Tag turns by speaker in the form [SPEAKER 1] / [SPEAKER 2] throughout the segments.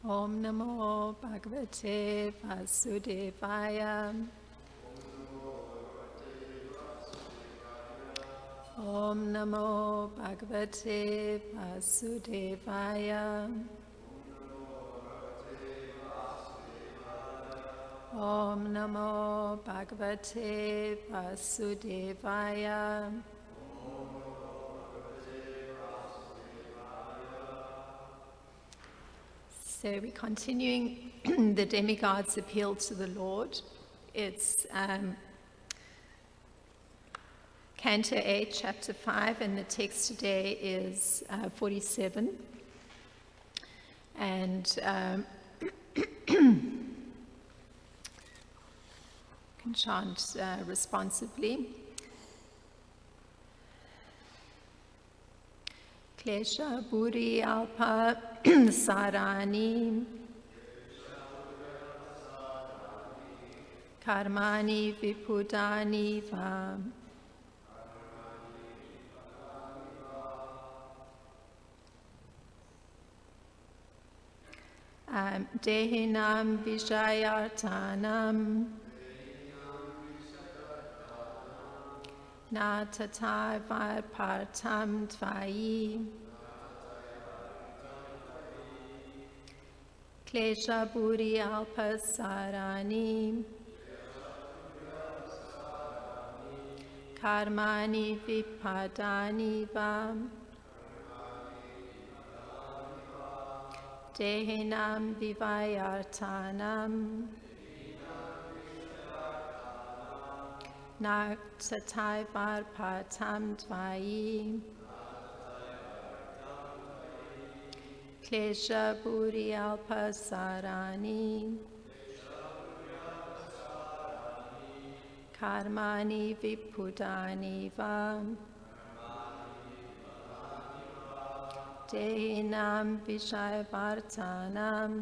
[SPEAKER 1] Om Namo Bhagavate Vasudevaya. Om Namo Bhagavate Vasudevaya. Om Namo Bhagavate Vasudevaya. So we're continuing the demigod's appeal to the Lord. It's Canto 8, Chapter 5, and the text today is 47. And can chant responsively. Klesha Buri Alpa Sarani Karmani Vipudani Va Dehinam Vijayartanam Na tatai varpartam tvayi Klesha Buri Alpasarani Karmani Vipadani Va Dehinam Vivayartanam Naktatai Varpatam Tvayi Klesha Buri Alpasarani Karmani Vipudani Va Dehinam Vishayvartanam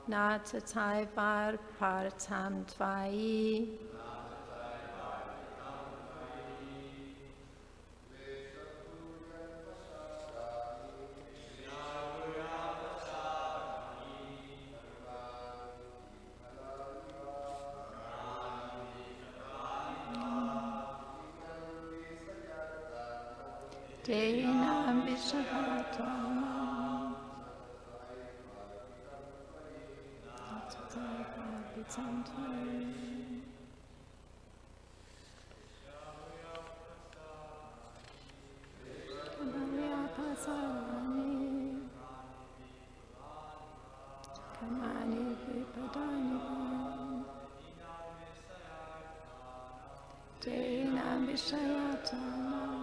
[SPEAKER 1] Natatai Varpartam Tvayi Dehinam Vishayvartanam Natatai Varpartam Tvayi Kamani Vipadani Dehinam Vishayartanam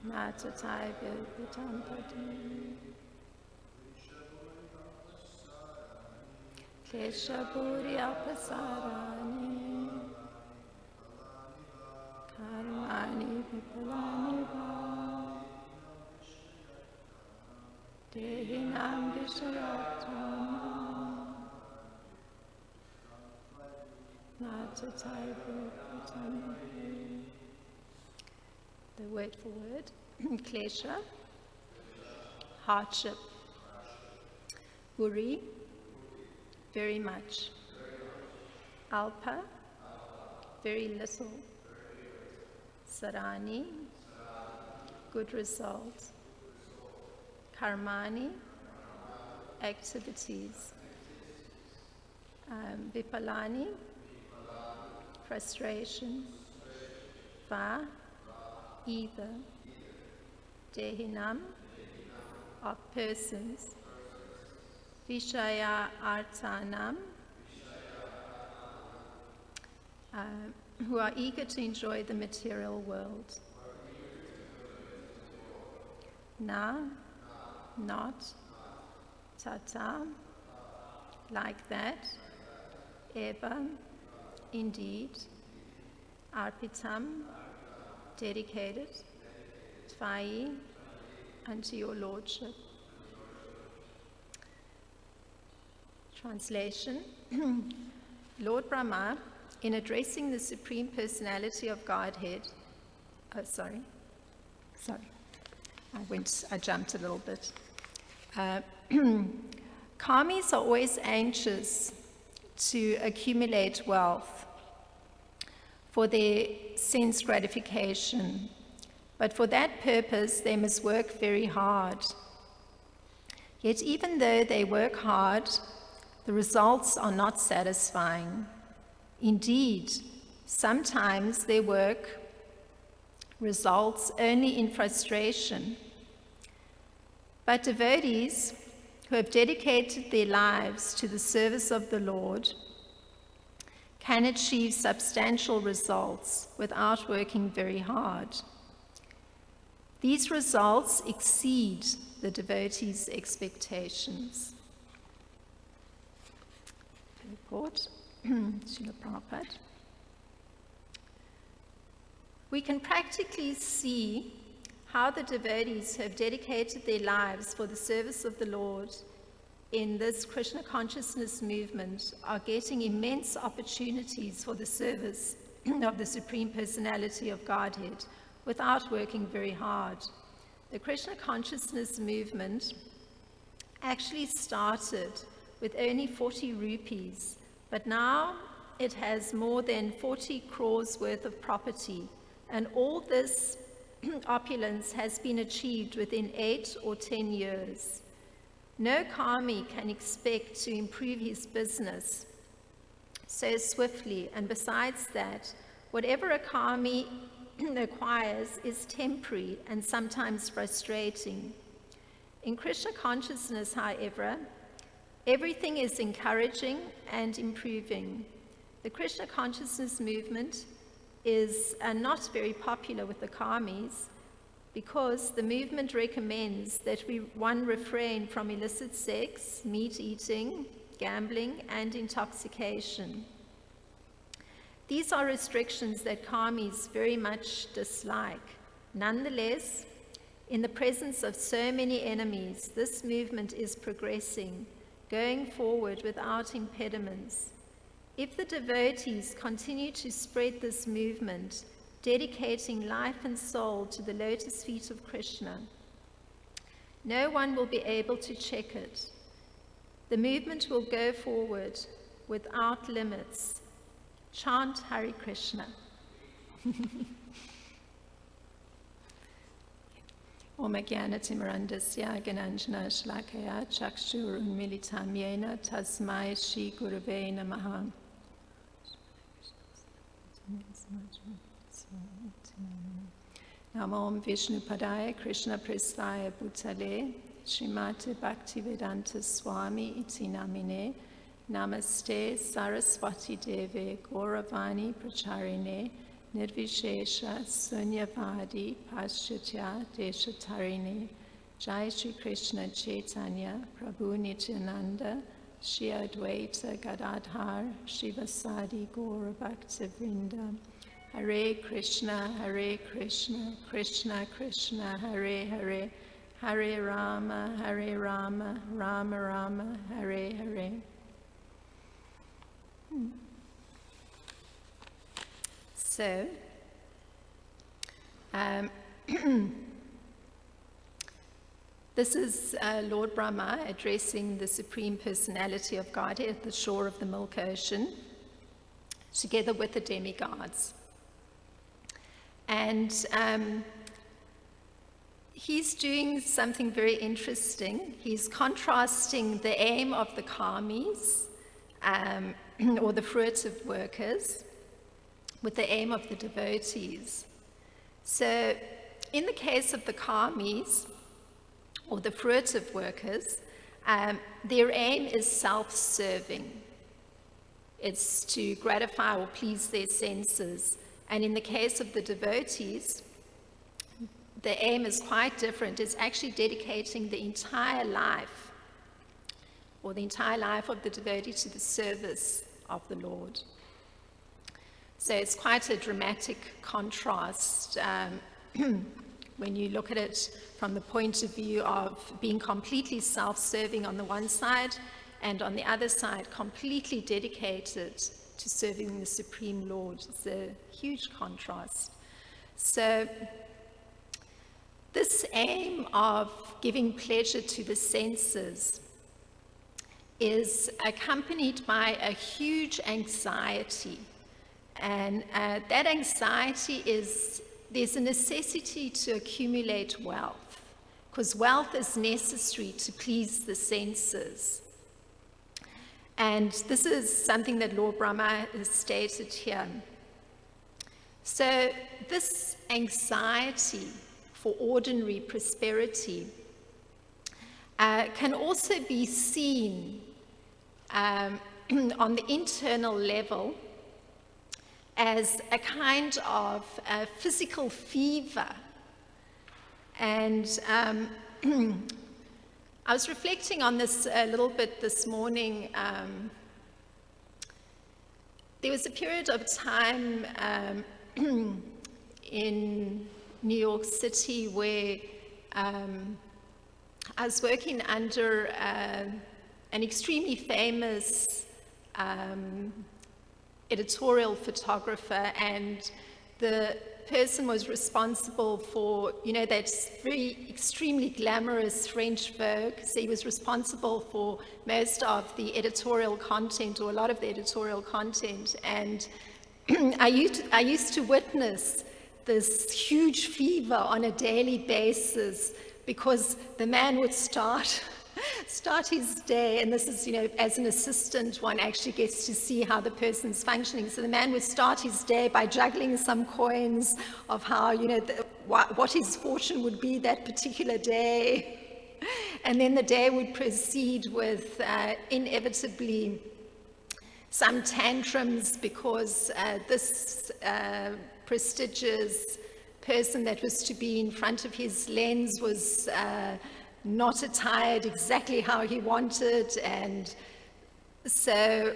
[SPEAKER 1] Natatai Vipadam Padam Klesha Buri Alpasarani Karmani Vipalani Va Dehinam Vishayartanam Natatai Vipadam. The word for word, klesha, hardship, buri, very much, alpa, very little, sarani, good result, karmani, activities, vipalani, frustration, va, either, dehinam, of persons, vishaya artanam, who are eager to enjoy the material world. Na, not, tata, like that, eva, indeed, arpitam, dedicated Tvai unto your Lordship. Translation. Lord Brahma, in addressing the Supreme Personality of Godhead, sorry, I jumped a little bit. Karmis are always anxious to accumulate wealth for their sense gratification, but for that purpose they must work very hard. Yet even though they work hard, the results are not satisfying. Indeed, sometimes their work results only in frustration. But devotees who have dedicated their lives to the service of the Lord can achieve substantial results without working very hard. These results exceed the devotees' expectations. Report, Srila Prabhupada. We can practically see how the devotees who have dedicated their lives for the service of the Lord in this Krishna consciousness movement are getting immense opportunities for the service of the Supreme Personality of Godhead without working very hard. The Krishna consciousness movement actually started with only 40 rupees, but now it has more than 40 crores worth of property, and all this opulence has been achieved within 8 or 10 years. No karmi can expect to improve his business so swiftly, and besides that, whatever a karmi acquires is temporary and sometimes frustrating. In Krishna consciousness, however, everything is encouraging and improving. The Krishna consciousness movement is not very popular with the karmis because the movement recommends that one refrain from illicit sex, meat eating, gambling, and intoxication. These are restrictions that karmis very much dislike. Nonetheless, in the presence of so many enemies, this movement is progressing, going forward without impediments. If the devotees continue to spread this movement, dedicating life and soul to the lotus feet of Krishna, no one will be able to check it. The movement will go forward without limits. Chant Hare Krishna. Om Jnana-timirandasya Gananjana Shlakaya Chakshurunmilitam Yena Tasmai Shri Gurave Namaha. Namo Vishnu Padaya Krishna Prestaya Bhutale Srimate Bhaktivedanta Swami Iti Namine Namaste Saraswati Deve Gauravani Pracharine Nirvishesha Sunyavadi Paschatya Deshatarine Jai Shri Krishna Chaitanya Prabhu Nityananda Shri Advaita Gadadhar Shivasadi Gaura Bhaktivinoda Hare Krishna, Krishna Krishna, Hare Hare, Hare Rama, Rama Rama, Hare Hare. So, this is Lord Brahma addressing the Supreme Personality of Godhead at the shore of the Milk Ocean, together with the demigods. And he's doing something very interesting. He's contrasting the aim of the karmis, or the fruitive workers, with the aim of the devotees. So in the case of the karmis, or the fruitive workers, their aim is self-serving. It's to gratify or please their senses. And in the case of the devotees, the aim is quite different. It's actually dedicating the entire life, or the entire life of the devotee, to the service of the Lord. So it's quite a dramatic contrast when you look at it from the point of view of being completely self-serving on the one side, and on the other side, completely dedicated to serving the Supreme Lord. It's a huge contrast. So this aim of giving pleasure to the senses is accompanied by a huge anxiety. And that anxiety is, there's a necessity to accumulate wealth, because wealth is necessary to please the senses. And this is something that Lord Brahma has stated here. So this anxiety for ordinary prosperity can also be seen on the internal level as a kind of physical fever. And I was reflecting on this a little bit this morning. There was a period of time in New York City where I was working under an extremely famous editorial photographer, and the person was responsible for, that very extremely glamorous French Vogue. So he was responsible for most of the editorial content, or a lot of the editorial content. And I used to witness this huge fever on a daily basis, because the man would start his day, and this is, as an assistant, one actually gets to see how the person's functioning. So the man would start his day by juggling some coins of how, what his fortune would be that particular day. And then the day would proceed with inevitably some tantrums, because this prestigious person that was to be in front of his lens was not attired exactly how he wanted. And so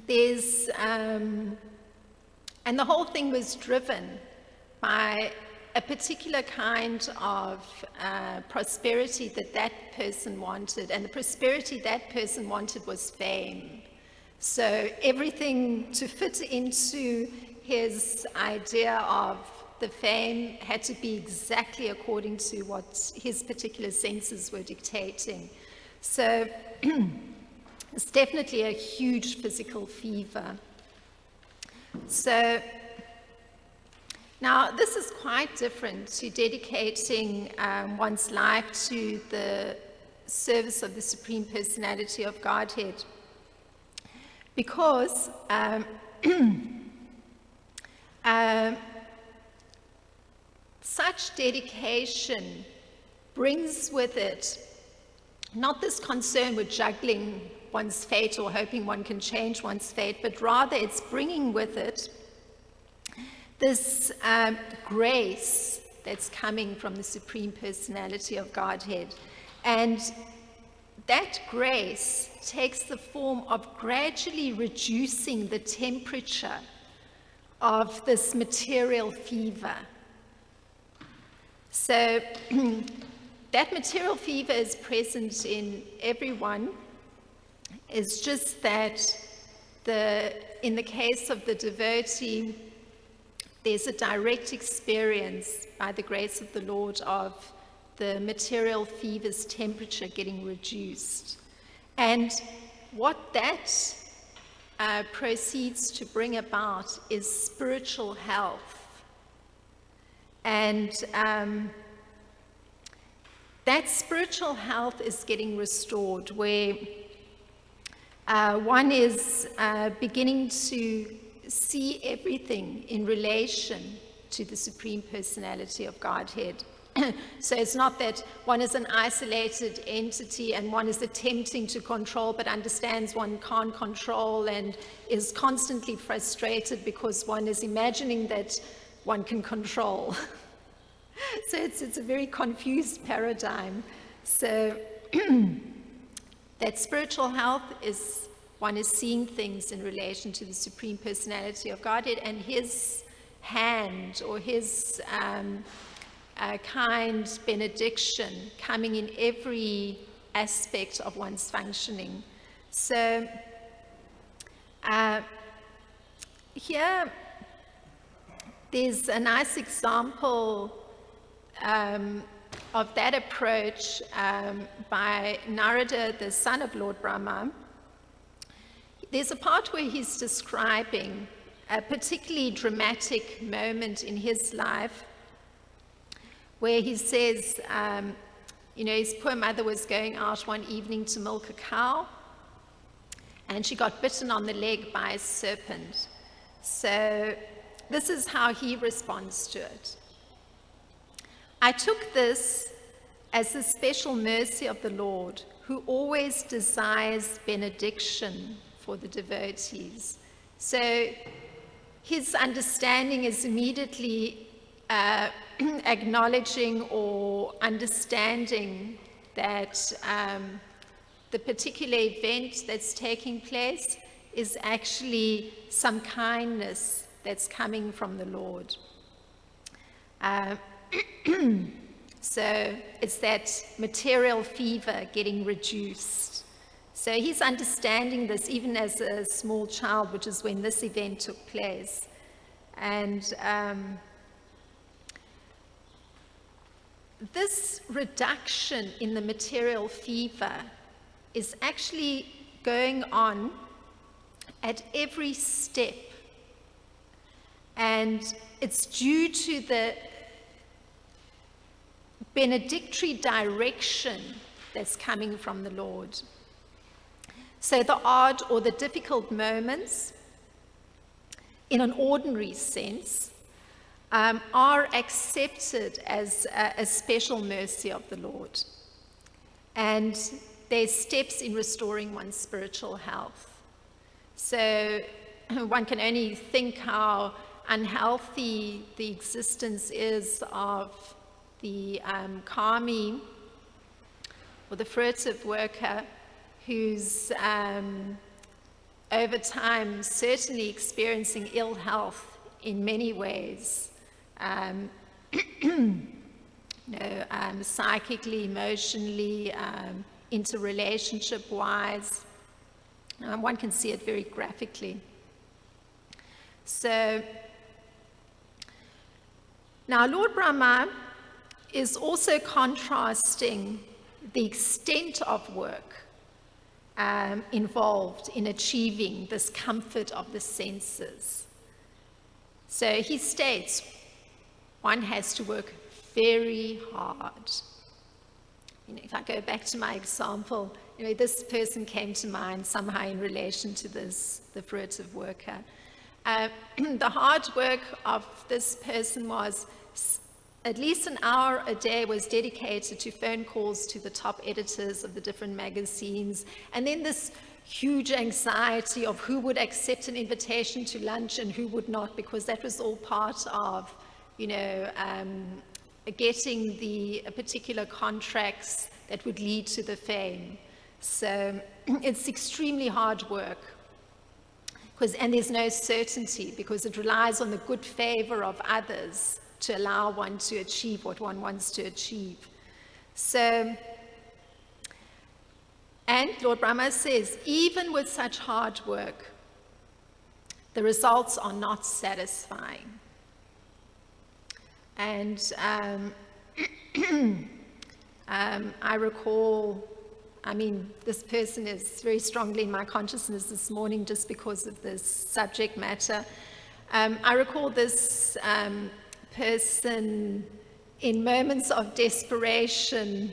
[SPEAKER 1] there's and the whole thing was driven by a particular kind of prosperity that person wanted, and the prosperity that person wanted was fame. So everything to fit into his idea of the fame had to be exactly according to what his particular senses were dictating. So it's definitely a huge physical fever. So now this is quite different to dedicating one's life to the service of the Supreme Personality of Godhead, because such dedication brings with it not this concern with juggling one's fate or hoping one can change one's fate, but rather it's bringing with it this grace that's coming from the Supreme Personality of Godhead. And that grace takes the form of gradually reducing the temperature of this material fever. So that material fever is present in everyone. It's just that in the case of the devotee, there's a direct experience by the grace of the Lord of the material fever's temperature getting reduced. And what that proceeds to bring about is spiritual health. And that spiritual health is getting restored, where one is beginning to see everything in relation to the Supreme Personality of Godhead. So it's not that one is an isolated entity and one is attempting to control but understands one can't control and is constantly frustrated because one is imagining that one can control. So it's a very confused paradigm. So that spiritual health is one is seeing things in relation to the Supreme Personality of Godhead and his hand or his kind benediction coming in every aspect of one's functioning. So here there's a nice example of that approach by Narada, the son of Lord Brahma. There's a part where he's describing a particularly dramatic moment in his life where he says, his poor mother was going out one evening to milk a cow and she got bitten on the leg by a serpent. So this is how he responds to it. I took this as the special mercy of the Lord, who always desires benediction for the devotees. So his understanding is immediately acknowledging or understanding that the particular event that's taking place is actually some kindness that's coming from the Lord. So it's that material fever getting reduced. So he's understanding this even as a small child, which is when this event took place. And this reduction in the material fever is actually going on at every step. And it's due to the benedictory direction that's coming from the Lord. So the odd or the difficult moments, in an ordinary sense, are accepted as a special mercy of the Lord. And there's steps in restoring one's spiritual health. So one can only think how unhealthy the existence is of the karmi, or the fruitive worker, who's over time certainly experiencing ill health in many ways, psychically, emotionally, interrelationship-wise. One can see it very graphically. So now Lord Brahma is also contrasting the extent of work involved in achieving this comfort of the senses. So he states one has to work very hard. If I go back to my example, this person came to mind somehow in relation to this, the fruitive worker. The hard work of this person was at least an hour a day was dedicated to phone calls to the top editors of the different magazines, and then this huge anxiety of who would accept an invitation to lunch and who would not, because that was all part of, getting the particular contracts that would lead to the fame. So it's extremely hard work, and there's no certainty because it relies on the good favor of others to allow one to achieve what one wants to achieve. So, and Lord Brahma says, even with such hard work, the results are not satisfying. And I recall, this person is very strongly in my consciousness this morning just because of this subject matter. I recall this person in moments of desperation,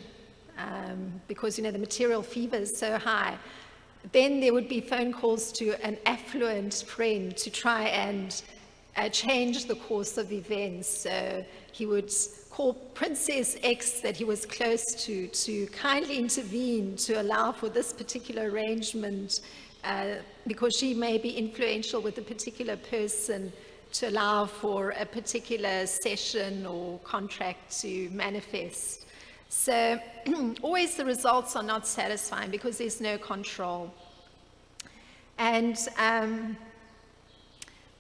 [SPEAKER 1] because the material fever is so high. Then there would be phone calls to an affluent friend to try and change the course of events. So he would call Princess X that he was close to kindly intervene to allow for this particular arrangement, because she may be influential with a particular person, to allow for a particular session or contract to manifest. So always the results are not satisfying because there's no control. And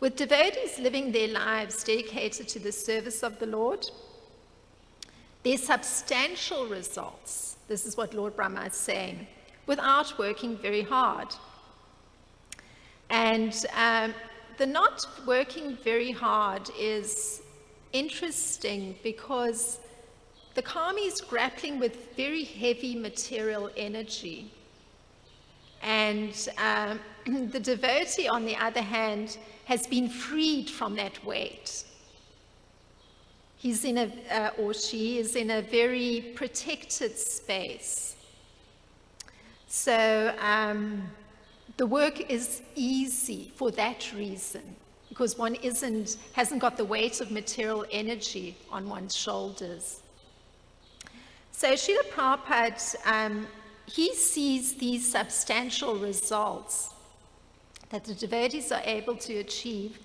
[SPEAKER 1] with devotees living their lives dedicated to the service of the Lord, there's substantial results. This is what Lord Brahma is saying, without working very hard. And the not working very hard is interesting because the karmi is grappling with very heavy material energy. And the devotee, on the other hand, has been freed from that weight. He's in a, or she is in a very protected space. So the work is easy for that reason, because one hasn't got the weight of material energy on one's shoulders. So Srila Prabhupada, he sees these substantial results that the devotees are able to achieve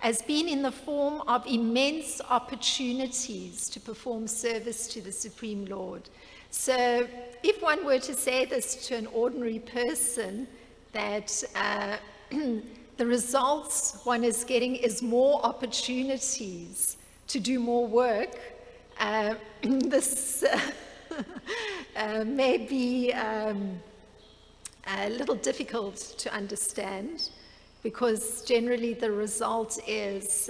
[SPEAKER 1] as being in the form of immense opportunities to perform service to the Supreme Lord. So if one were to say this to an ordinary person, that the results one is getting is more opportunities to do more work, this may be a little difficult to understand, because generally the result is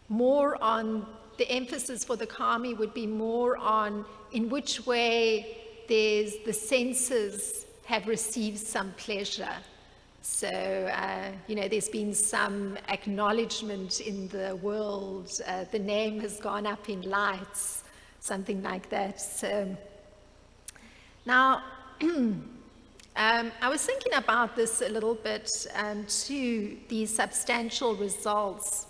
[SPEAKER 1] more on, the emphasis for the karmi would be more on in which way the senses have received some pleasure. So, there's been some acknowledgement in the world, the name has gone up in lights, something like that. So, now, I was thinking about this a little bit to these substantial results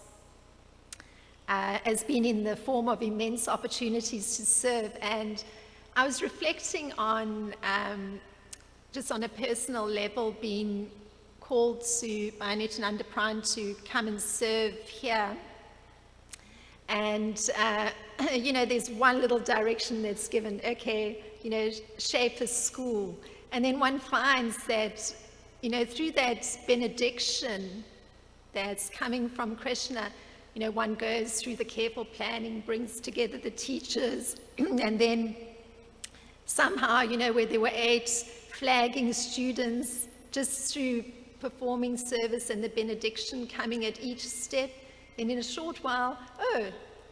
[SPEAKER 1] as being in the form of immense opportunities to serve. And I was reflecting on, just on a personal level, being called by Nityananda Pran to come and serve here. And, there's one little direction that's given, okay, shape a school. And then one finds that, through that benediction that's coming from Krishna, one goes through the careful planning, brings together the teachers, and then somehow, where there were 8 flagging students, just through performing service and the benediction coming at each step, and in a short while, oh,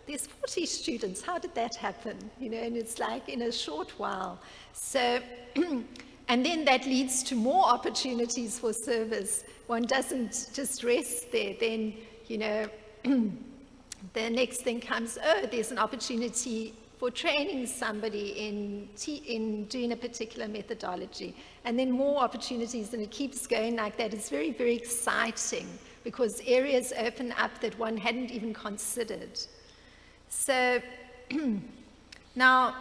[SPEAKER 1] there's 40 students, how did that happen? And it's like in a short while. So, and then that leads to more opportunities for service. One doesn't just rest there. Then, the next thing comes, oh, there's an opportunity for training somebody in doing a particular methodology. And then more opportunities, and it keeps going like that. It's very, very exciting because areas open up that one hadn't even considered. So, now,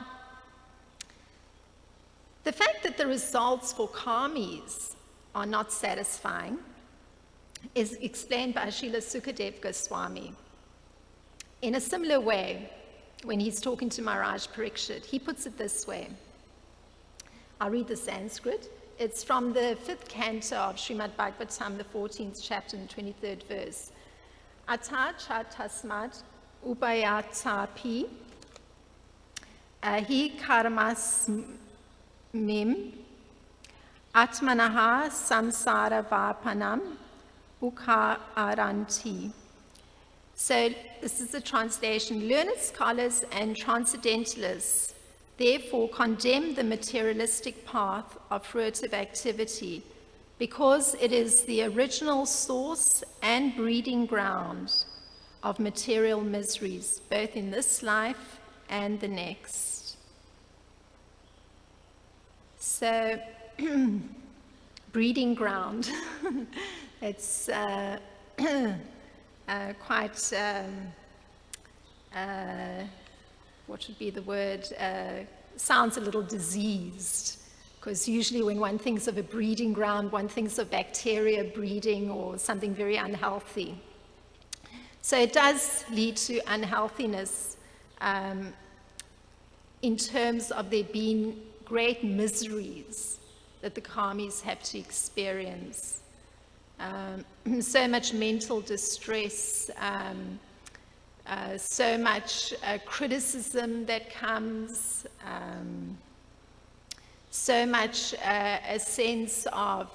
[SPEAKER 1] the fact that the results for karmis are not satisfying is explained by Srila Sukadeva Goswami. In a similar way, when he's talking to Maharaj Parikshit, he puts it this way. I'll read the Sanskrit. It's from the 5th canto of Srimad Bhagavatam, the 14th chapter and 23rd verse. Ata cha tasmat upayatapi hi karmas mim atmanaha samsara vapanam ukaranti. So this is the translation. Learned scholars and transcendentalists therefore condemn the materialistic path of fruitive activity because it is the original source and breeding ground of material miseries, both in this life and the next. So, breeding ground, it's quite, what should be the word, sounds a little diseased, because usually when one thinks of a breeding ground, one thinks of bacteria breeding or something very unhealthy. So it does lead to unhealthiness in terms of there being great miseries that the karmis have to experience. So much mental distress, so much criticism that comes, so much a sense of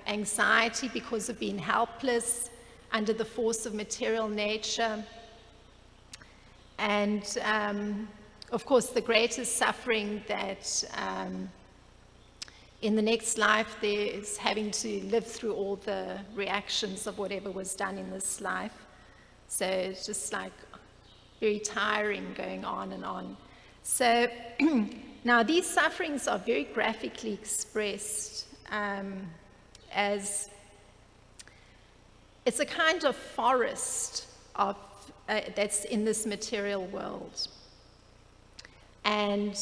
[SPEAKER 1] anxiety because of being helpless under the force of material nature. And of course, the greatest suffering that in the next life there is having to live through all the reactions of whatever was done in this life. So it's just like very tiring going on and on. So now these sufferings are very graphically expressed as it's a kind of forest of that's in this material world. And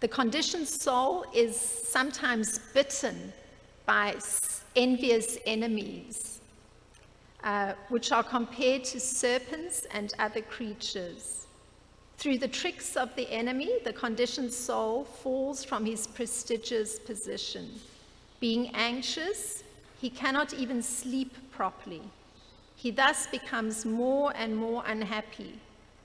[SPEAKER 1] the conditioned soul is sometimes bitten by envious enemies, which are compared to serpents and other creatures. Through the tricks of the enemy, the conditioned soul falls from his prestigious position. Being anxious, he cannot even sleep properly. He thus becomes more and more unhappy,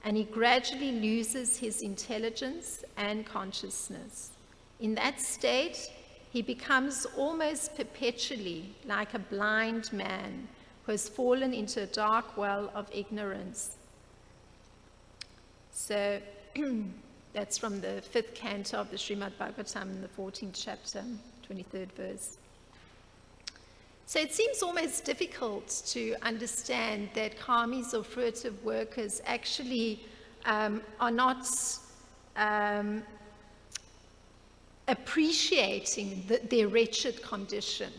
[SPEAKER 1] and he gradually loses his intelligence and consciousness. In that state, he becomes almost perpetually like a blind man who has fallen into a dark well of ignorance. So that's from the 5th canto of the Srimad Bhagavatam, in the 14th chapter, 23rd verse. So it seems almost difficult to understand that karmis or fruitive workers actually are not appreciating their wretched condition.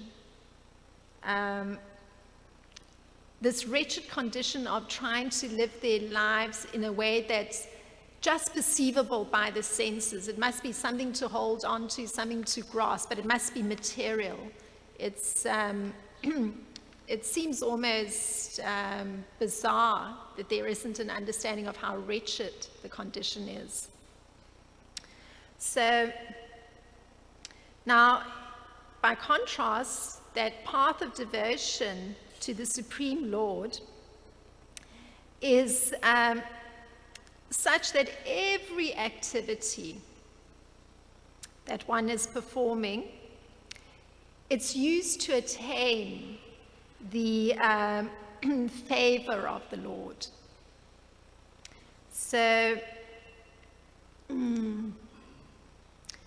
[SPEAKER 1] This wretched condition of trying to live their lives in a way that's just perceivable by the senses. It must be something to hold on to, something to grasp, but it must be material. It's, it seems almost bizarre that there isn't an understanding of how wretched the condition is. So now, by contrast, that path of devotion to the Supreme Lord is such that every activity that one is performing, it's used to attain the favor of the Lord. So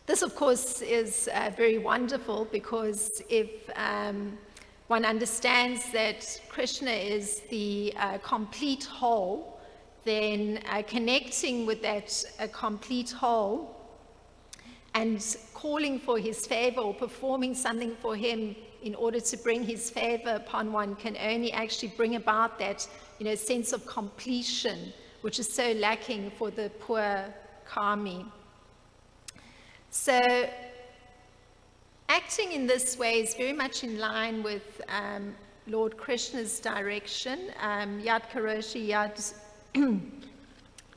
[SPEAKER 1] this, of course, is very wonderful, because if one understands that Krishna is the complete whole, then connecting with that complete whole and calling for his favor or performing something for him in order to bring his favor upon one can only actually bring about that, sense of completion, which is so lacking for the poor karmi. So acting in this way is very much in line with Lord Krishna's direction. Yad karoshi yad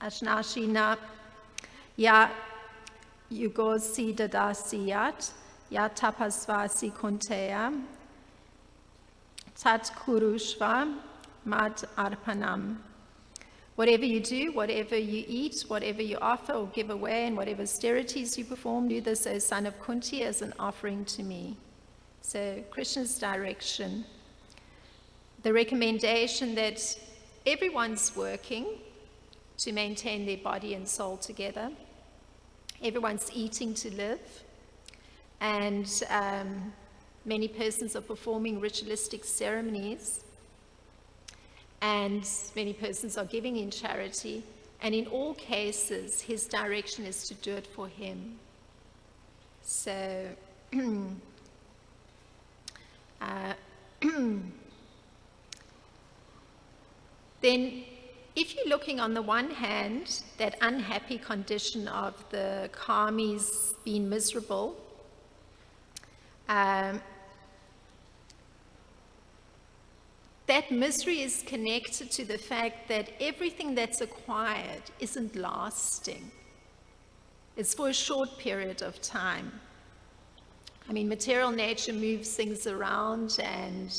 [SPEAKER 1] ashnashina ya yugosi dadasi yat ya tapasvasi kunteya tat kurushva mad arpanam. Whatever you do, whatever you eat, whatever you offer or give away, and whatever austerities you perform, do this, O son of Kunti, as an offering to me. So Krishna's direction, the recommendation that everyone's working to maintain their body and soul together. Everyone's eating to live, and many persons are performing ritualistic ceremonies, and many persons are giving in charity, and in all cases his direction is to do it for him. So then if you're looking on the one hand, that unhappy condition of the karmis being miserable, that misery is connected to the fact that everything that's acquired isn't lasting. It's for a short period of time. I mean, material nature moves things around, and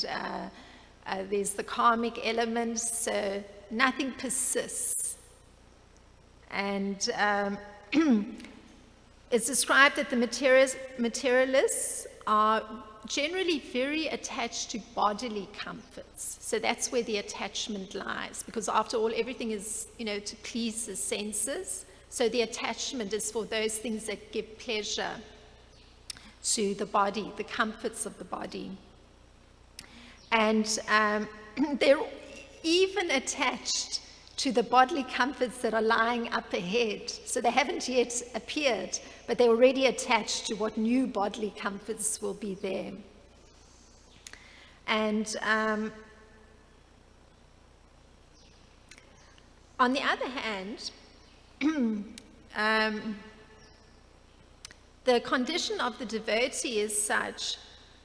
[SPEAKER 1] there's the karmic element, so nothing persists. And it's described that the materialists are generally very attached to bodily comforts. So that's where the attachment lies, because after all, everything is, to please the senses. So the attachment is for those things that give pleasure to the body, the comforts of the body. And they're even attached to the bodily comforts that are lying up ahead. So they haven't yet appeared, but they're already attached to what new bodily comforts will be there. And on the other hand, the condition of the devotee is such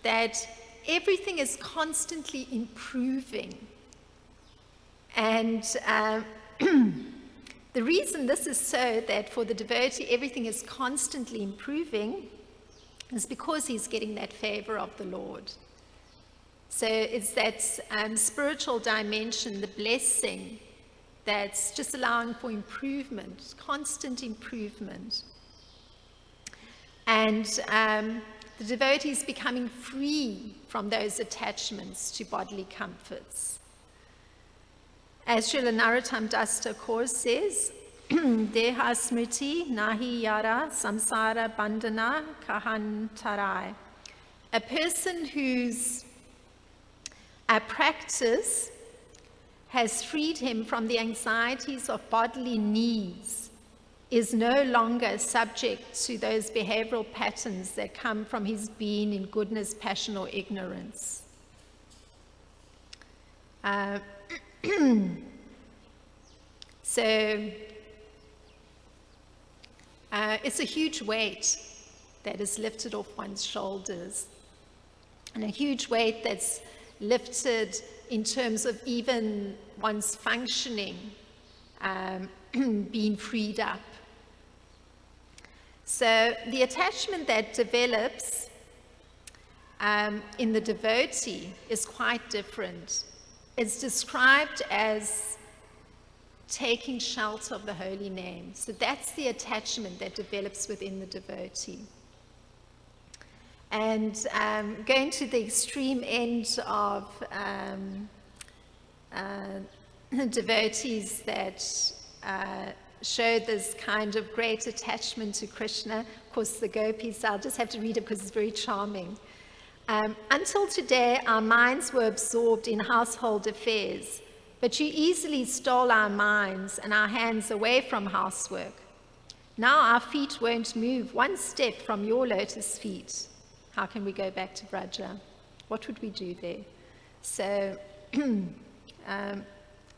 [SPEAKER 1] that everything is constantly improving. And the reason this is so, that for the devotee everything is constantly improving, is because he's getting that favor of the Lord. So it's that spiritual dimension, the blessing, that's just allowing for improvement, constant improvement. And the devotee is becoming free from those attachments to bodily comforts. As Srila Narottam Das Thakur says, Deha smriti nahi yara samsara bandhana kahantarai. A person whose practice has freed him from the anxieties of bodily needs is no longer subject to those behavioral patterns that come from his being in goodness, passion, or ignorance. So it's a huge weight that is lifted off one's shoulders, and a huge weight that's lifted in terms of even one's functioning being freed up. So the attachment that develops in the devotee is quite different. It's described as taking shelter of the holy name. So that's the attachment that develops within the devotee. And going to the extreme end of devotees that show this kind of great attachment to Krishna, of course the gopis, I'll just have to read it because it's very charming. Until today, our minds were absorbed in household affairs, but you easily stole our minds and our hands away from housework. Now our feet won't move one step from your lotus feet. How can we go back to Vraja? What would we do there? So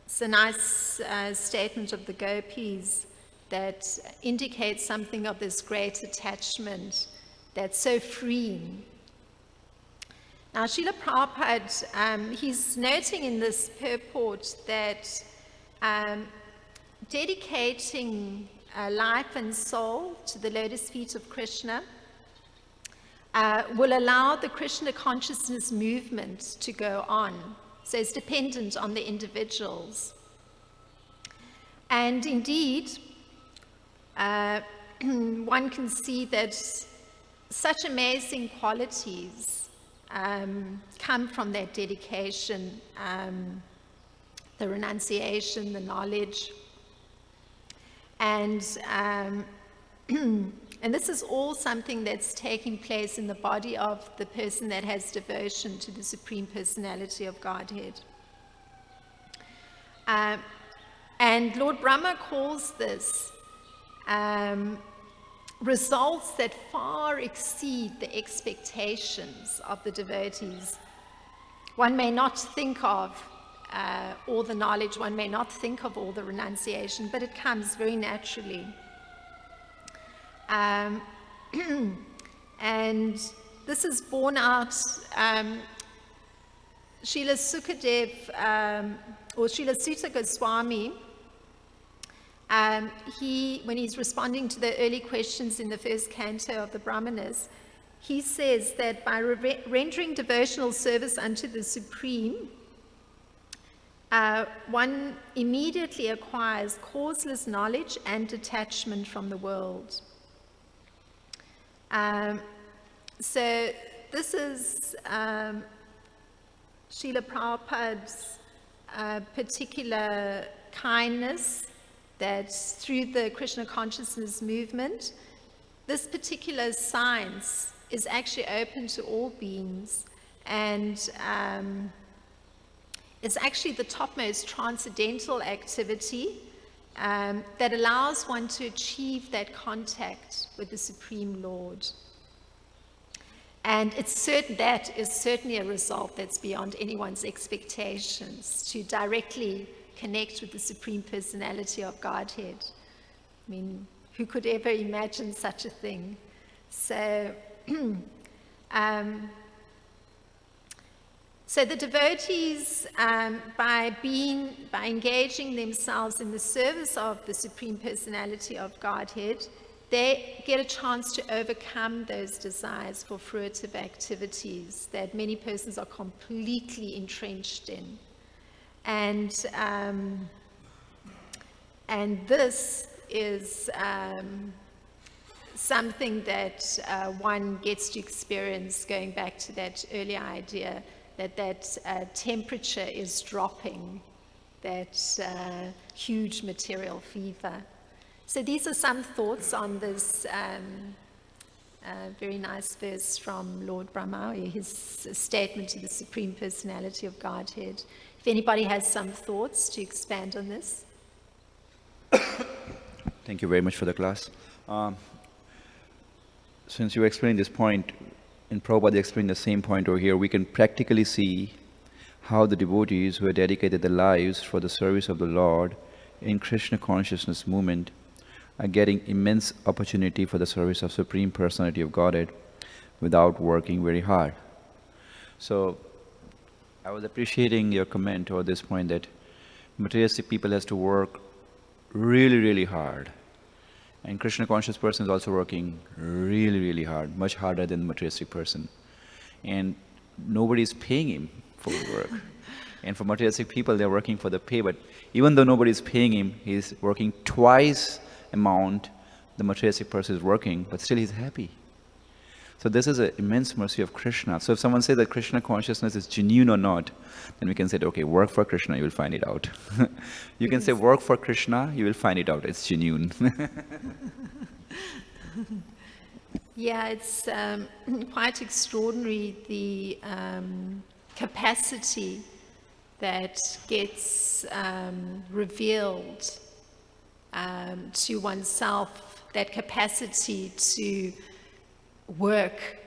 [SPEAKER 1] it's a nice statement of the gopis that indicates something of this great attachment that's so freeing. Now, Srila Prabhupada, he's noting in this purport that dedicating life and soul to the lotus feet of Krishna will allow the Krishna consciousness movement to go on. So it's dependent on the individuals. And indeed, one can see that such amazing qualities come from that dedication, the renunciation, the knowledge. And this is all something that's taking place in the body of the person that has devotion to the Supreme Personality of Godhead. And Lord Brahma calls this results that far exceed the expectations of the devotees. One may not think of all the knowledge, one may not think of all the renunciation, but it comes very naturally. And this is borne out, Srila Sukadev, or Srila Sutta Goswami, when he's responding to the early questions in the first canto of the Brahmanas, he says that by rendering devotional service unto the Supreme, one immediately acquires causeless knowledge and detachment from the world. So this is Srila Prabhupada's particular kindness that through the Krishna consciousness movement, this particular science is actually open to all beings, and it's actually the topmost transcendental activity that allows one to achieve that contact with the Supreme Lord. And that is certainly a result that's beyond anyone's expectations, to directly connect with the Supreme Personality of Godhead. I mean, who could ever imagine such a thing? So, so the devotees, by engaging themselves in the service of the Supreme Personality of Godhead, they get a chance to overcome those desires for fruitive activities that many persons are completely entrenched in. And this is something that one gets to experience, going back to that earlier idea that temperature is dropping, that huge material fever. So these are some thoughts on this very nice verse from Lord Brahma, his statement to the Supreme Personality of Godhead. If anybody has some thoughts to expand on this.
[SPEAKER 2] Thank you very much for the class. Since you explained this point, and Prabhupada explained the same point over here, we can practically see how the devotees who have dedicated their lives for the service of the Lord in Krishna consciousness movement are getting immense opportunity for the service of Supreme Personality of Godhead without working very hard. So I was appreciating your comment over this point that materialistic people has to work really, really hard. And Krishna conscious person is also working really, really hard, much harder than the materialistic person. And nobody is paying him for work. And for materialistic people, they're working for the pay, but even though nobody is paying him, he's working twice amount the materialistic person is working, but still he's happy. So this is an immense mercy of Krishna. So if someone says that Krishna consciousness is genuine or not, then we can say, okay, work for Krishna, you will find it out. You can say work for Krishna, you will find it out, it's genuine.
[SPEAKER 1] Yeah, it's quite extraordinary, the capacity that gets revealed to oneself, that capacity to work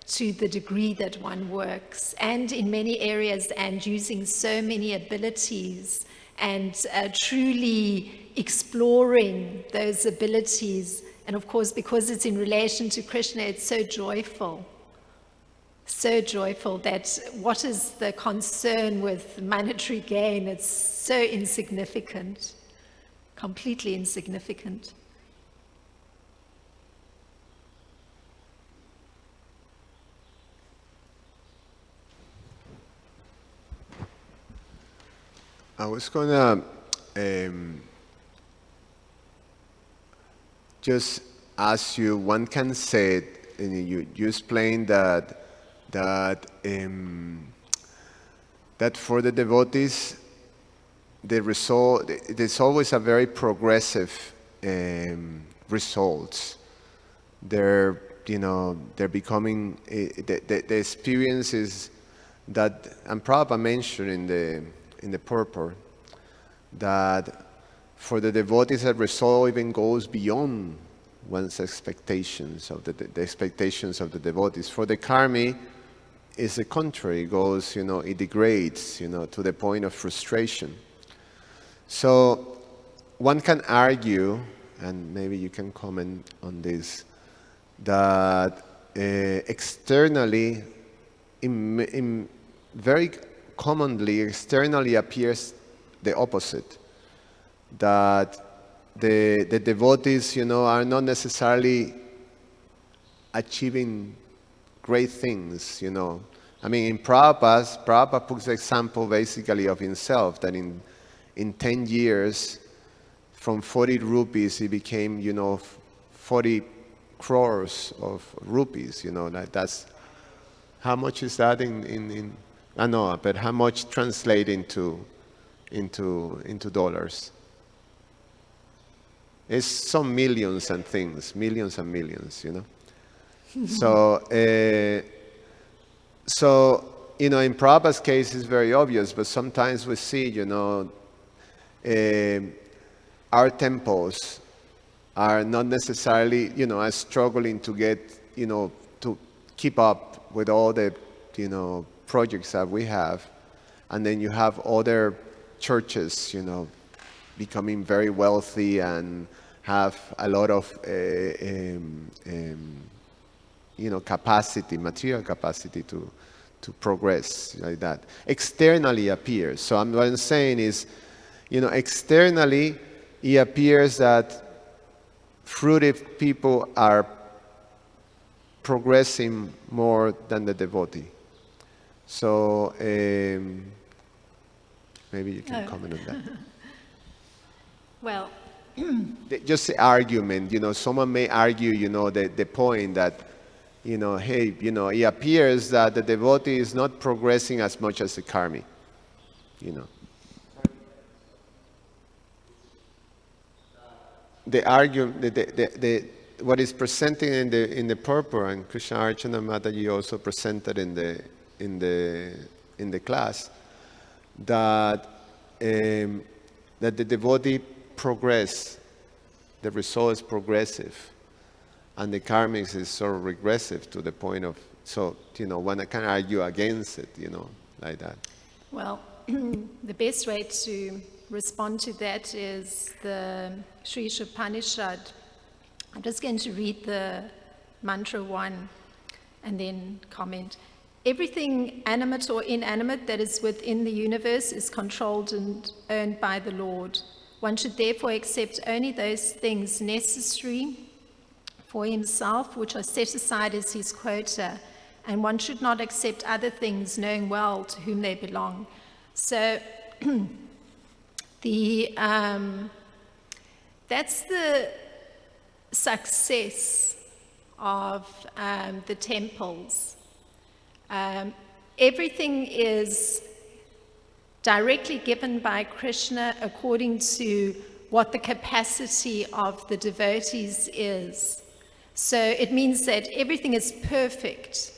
[SPEAKER 1] to the degree that one works, and in many areas, and using so many abilities, and truly exploring those abilities. And of course, because it's in relation to Krishna, it's so joyful that what is the concern with monetary gain? It's so insignificant, completely insignificant.
[SPEAKER 3] I was gonna just ask you. One can say, and you explained that for the devotees, the result, there's always a very progressive results. They're becoming the experiences that, and Prabhupada mentioned in the purport, that for the devotees that result even goes beyond one's expectations of the expectations of the devotees. For the karmi, is the contrary. It goes, it degrades, to the point of frustration. So one can argue, and maybe you can comment on this, that externally, very commonly, externally appears the opposite. That the devotees, are not necessarily achieving great things, you know. I mean, in Prabhupada puts the example basically of himself, that in 10 years, from 40 rupees, he became, you know, 40 crores of rupees, you know. That's, how much is that in I know, but how much translate into dollars? It's some millions and things, millions and millions, you know. So, you know, in Prabhupada's case, it's very obvious, but sometimes we see, you know, our temples are not necessarily, you know, are struggling to get, you know, to keep up with all the, you know, projects that we have. And then you have other churches, you know, becoming very wealthy and have a lot of, you know, capacity, material capacity to progress like that. Externally appears. So what I'm saying is, you know, externally it appears that fruitive people are progressing more than the devotee. So maybe you can comment on that.
[SPEAKER 1] Well,
[SPEAKER 3] Just the argument, you know, someone may argue, you know, the point that, you know, hey, you know, it appears that the devotee is not progressing as much as the karmi, you know. The argument, what is presented in the purport, and Krsnarcana Mataji also presented in the class, that the devotee progress, the result is progressive, and the karmics is sort of regressive to the point of, so, you know, one can argue against it, you know, like that.
[SPEAKER 1] well, the best way to respond to that is the Sri Upanishad. I'm just going to read the mantra 1 and then comment. Everything animate or inanimate that is within the universe is controlled and owned by the Lord. One should therefore accept only those things necessary for himself, which are set aside as his quota, and one should not accept other things, knowing well to whom they belong. So that's the success of the temples. Everything is directly given by Krishna according to what the capacity of the devotees is. So it means that everything is perfect.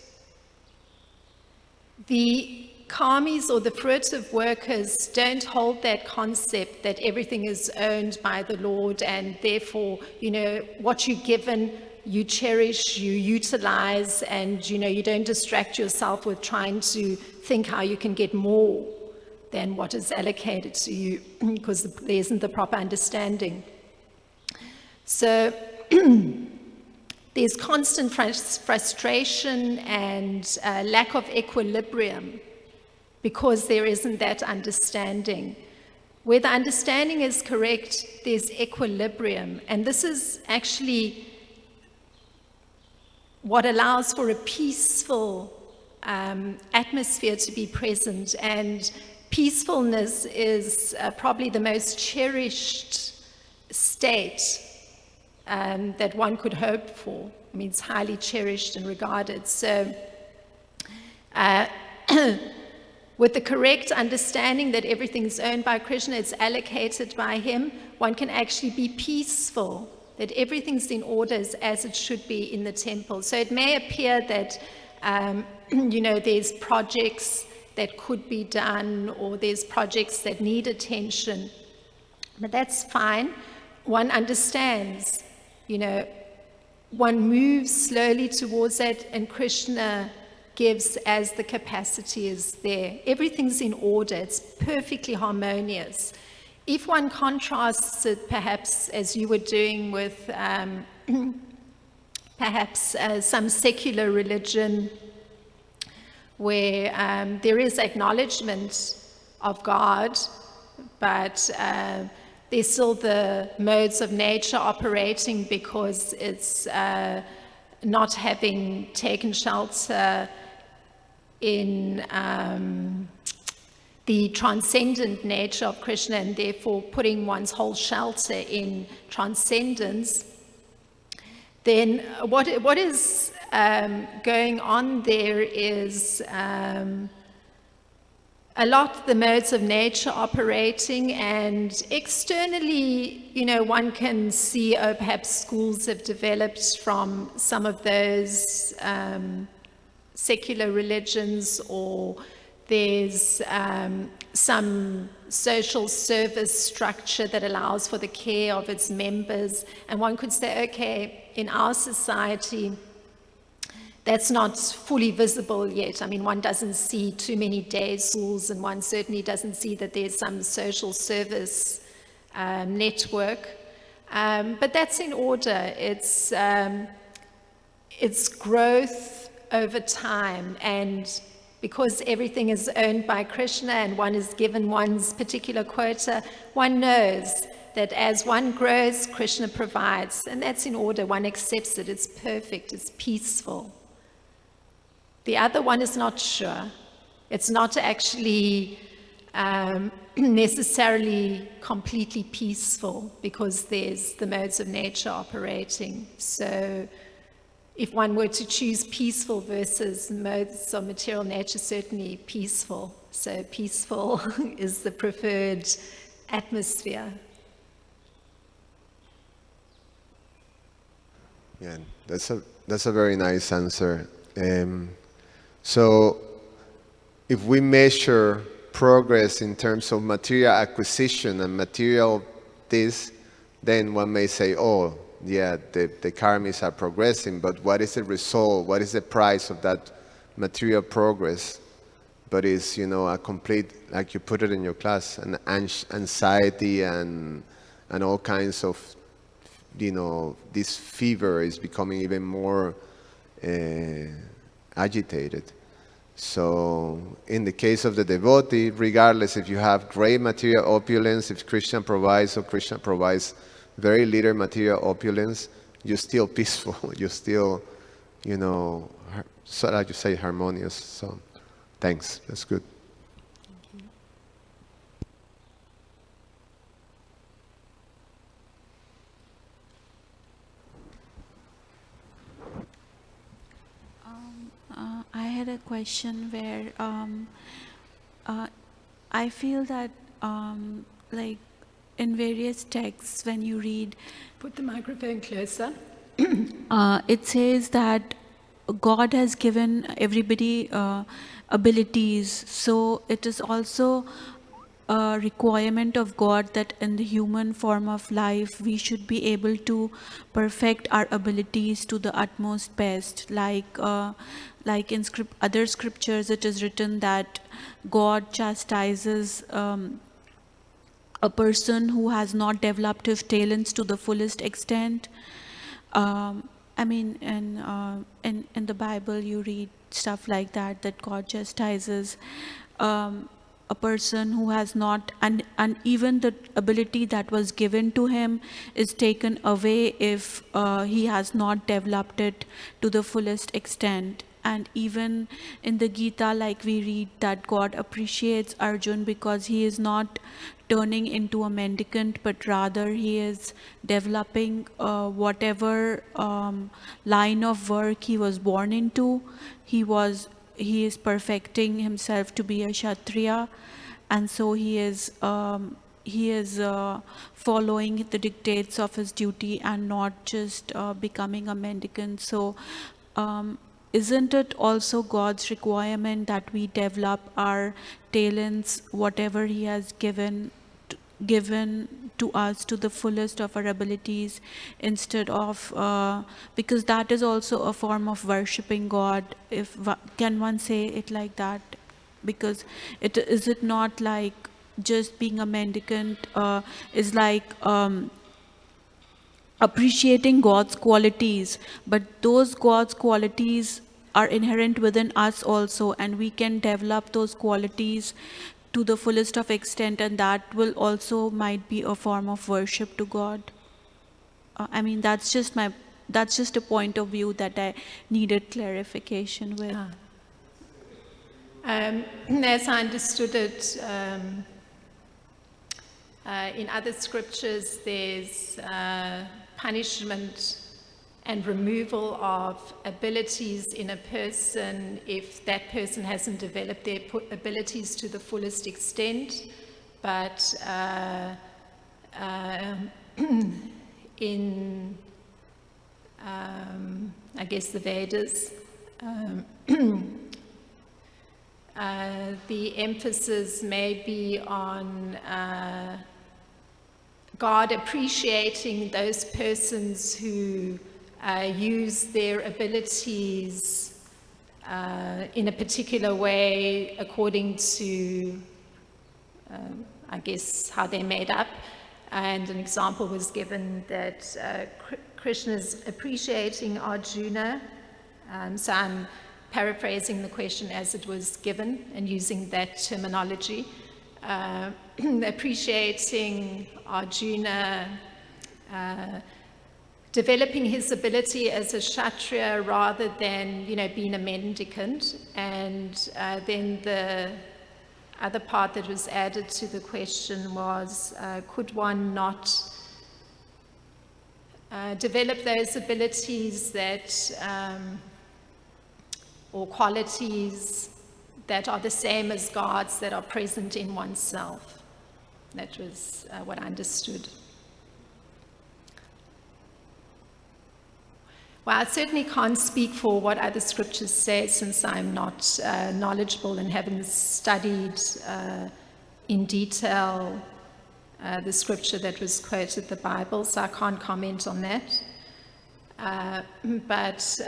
[SPEAKER 1] The karmis or the fruitive workers don't hold that concept that everything is owned by the Lord, and therefore, you know, what you're given, you cherish, you utilize, and, you know, you don't distract yourself with trying to think how you can get more than what is allocated to you, because there isn't the proper understanding. So there's constant frustration and lack of equilibrium because there isn't that understanding. Where the understanding is correct, there's equilibrium. And this is actually what allows for a peaceful atmosphere to be present. And peacefulness is probably the most cherished state that one could hope for. I mean, it's highly cherished and regarded. So with the correct understanding that everything's owned by Krishna, it's allocated by him, one can actually be peaceful, that everything's in order as it should be in the temple. So it may appear that, you know, there's projects that could be done, or there's projects that need attention, but that's fine. One understands, you know, one moves slowly towards that, and Krishna gives as the capacity is there. Everything's in order, it's perfectly harmonious. If one contrasts it perhaps as you were doing with perhaps some secular religion where there is acknowledgement of God, but there's still the modes of nature operating because it's not having taken shelter in the transcendent nature of Krishna, and therefore putting one's whole shelter in transcendence, then what is going on there is a lot the modes of nature operating, and externally, one can see, perhaps schools have developed from some of those secular religions, or there's some social service structure that allows for the care of its members. And one could say, okay, in our society, that's not fully visible yet. I mean, one doesn't see too many day schools, and one certainly doesn't see that there's some social service network. But that's in order. It's growth over time, and because everything is owned by Krishna and one is given one's particular quota, one knows that as one grows, Krishna provides, and that's in order. One accepts it. It's perfect. It's peaceful. The other one is not sure. It's not actually necessarily completely peaceful, because there's the modes of nature operating. So if one were to choose peaceful versus modes of material nature, certainly peaceful. So peaceful is the preferred atmosphere.
[SPEAKER 3] Yeah, that's a very nice answer. So if we measure progress in terms of material acquisition and material this, then one may say, oh, yeah, the karmis are progressing, but what is the result? What is the price of that material progress? But it's, a complete, like you put it in your class, an anxiety and all kinds of, this fever is becoming even more agitated. So in the case of the devotee, regardless if you have great material opulence, if Krishna provides or Krishna provides very little material opulence, you're still peaceful. You're still, so like you say, harmonious. So thanks. That's good.
[SPEAKER 4] I had a question where I feel that like in various texts when you read,
[SPEAKER 1] Put the microphone closer.
[SPEAKER 4] it says that God has given everybody abilities, so it is also a requirement of God that in the human form of life we should be able to perfect our abilities to the utmost best. Like in other scriptures it is written that God chastises a person who has not developed his talents to the fullest extent. I mean, in the Bible you read stuff like that God chastises a person who has not, and even the ability that was given to him is taken away if he has not developed it to the fullest extent. And even in the Gita, like we read that God appreciates Arjun because he is not turning into a mendicant, but rather he is developing whatever line of work he was born into. He is perfecting himself to be a Kshatriya, and so he is following the dictates of his duty and not just becoming a mendicant. So isn't it also God's requirement that we develop our talents, whatever he has given to us to the fullest of our abilities, instead of because that is also a form of worshipping God, can one say it like that? Because is it not like just being a mendicant is like appreciating God's qualities, but those God's qualities are inherent within us also, and we can develop those qualities to the fullest of extent, and that will also might be a form of worship to God. I mean, that's just my That's just a point of view that I needed clarification with.
[SPEAKER 1] As I understood it, in other scriptures, there's punishment and removal of abilities in a person if that person hasn't developed their abilities to the fullest extent. But in, I guess, the Vedas, the emphasis may be on God appreciating those persons who use their abilities in a particular way according to, I guess, how they're made up. And an example was given that Krishna's appreciating Arjuna. So I'm paraphrasing the question as it was given and using that terminology. Appreciating Arjuna, developing his ability as a Kshatriya rather than, being a mendicant. And then the other part that was added to the question was, could one not develop those abilities that, or qualities that are the same as God's that are present in oneself? That was what I understood. Well, I certainly can't speak for what other scriptures say, since I'm not knowledgeable and haven't studied in detail the scripture that was quoted, the Bible, so I can't comment on that. But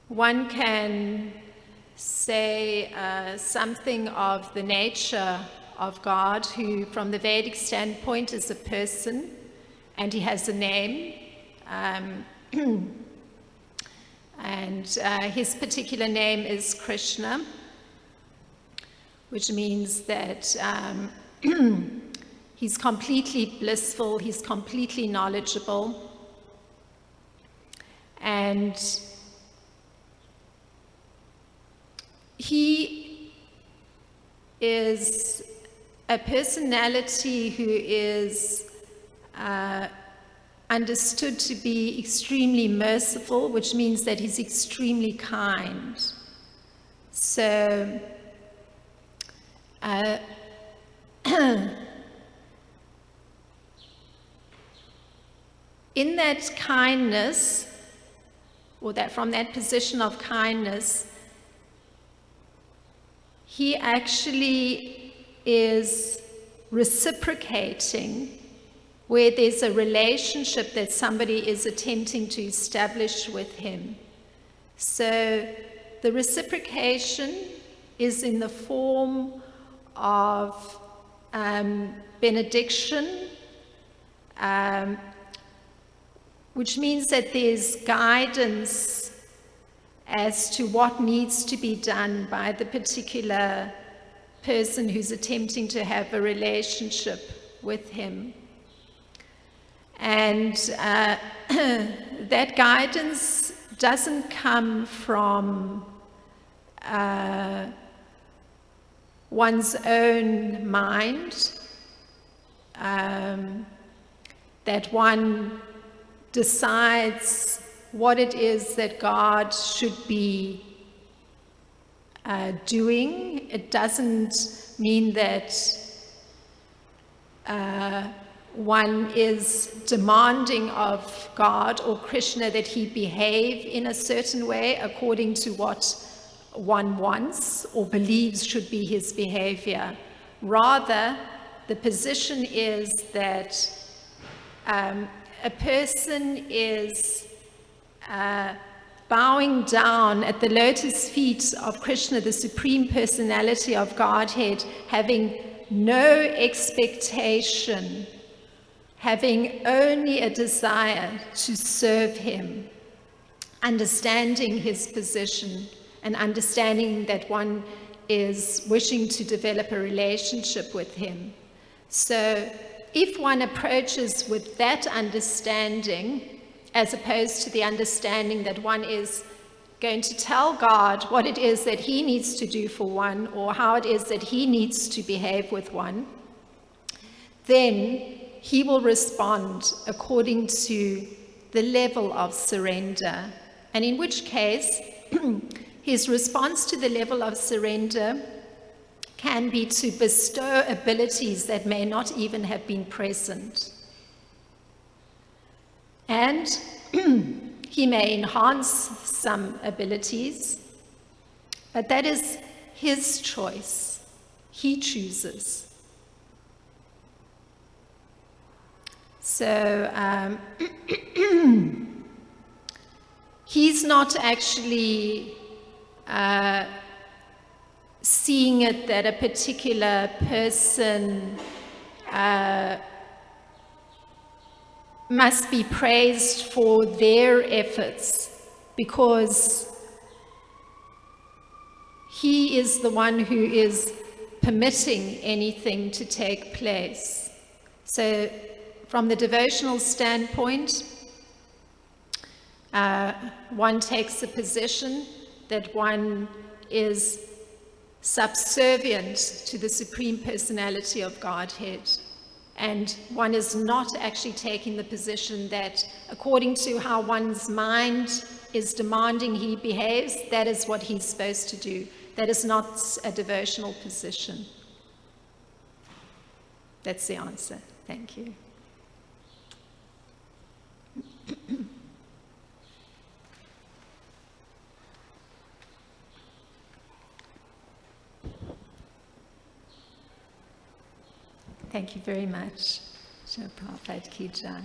[SPEAKER 1] one can say something of the nature of God, who from the Vedic standpoint is a person, and he has a name. And his particular name is Krishna, which means that he's completely blissful, he's completely knowledgeable, and he is a personality who is understood to be extremely merciful, which means that he's extremely kind. So in that kindness, or that from that position of kindness, he actually is reciprocating where there's a relationship that somebody is attempting to establish with him. So the reciprocation is in the form of benediction, which means that there's guidance as to what needs to be done by the particular person who's attempting to have a relationship with him. And that guidance doesn't come from one's own mind, that one decides what it is that God should be doing. It doesn't mean that one is demanding of God or Krishna that he behave in a certain way according to what one wants or believes should be his behavior. Rather, the position is that a person is bowing down at the lotus feet of Krishna, the Supreme Personality of Godhead, having no expectation, having only a desire to serve him, understanding his position and understanding that one is wishing to develop a relationship with him. So if one approaches with that understanding, as opposed to the understanding that one is going to tell God what it is that he needs to do for one, or how it is that he needs to behave with one, then he will respond according to the level of surrender. And in which case, his response to the level of surrender can be to bestow abilities that may not even have been present. And he may enhance some abilities, but that is his choice. He chooses. So he's not actually seeing it that a particular person must be praised for their efforts, because he is the one who is permitting anything to take place. So from the devotional standpoint, one takes the position that one is subservient to the Supreme Personality of Godhead. And one is not actually taking the position that according to how one's mind is demanding he behaves, that is what he's supposed to do. That is not a devotional position. That's the answer. Thank you. Thank you very much. Prabhupada Ki Jai.